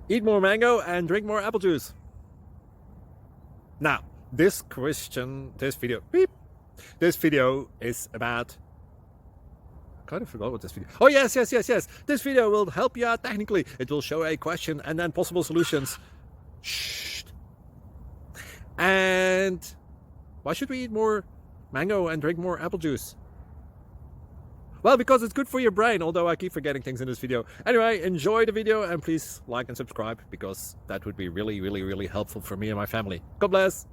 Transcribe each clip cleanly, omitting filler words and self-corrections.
Eat more mango and drink more apple juice. Now, this video is about... I kind of forgot what this video... Oh, yes. This video will help you out technically. It will show a question and then possible solutions. Shh. And why should we eat more mango and drink more apple juice? Well, because it's good for your brain, although I keep forgetting things in this video. Anyway, enjoy the video and please like and subscribe, because that would be really helpful for me and my family. God bless!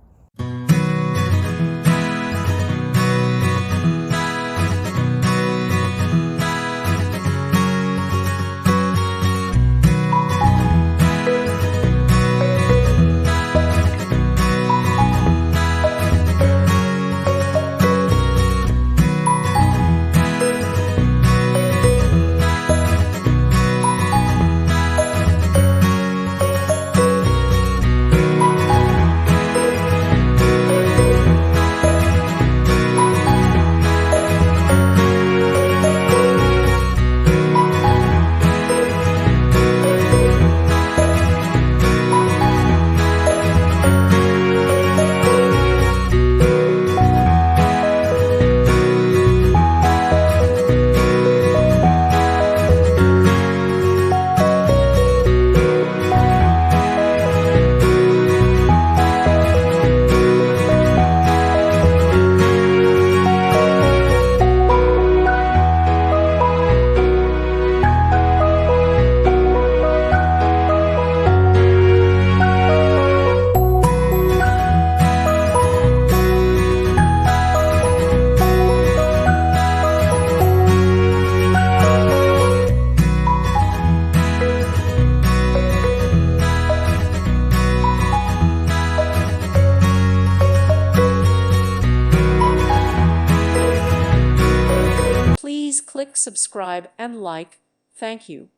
Please click subscribe and like. Thank you.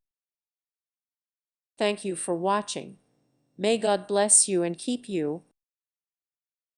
Thank you for watching. May God bless you and keep you.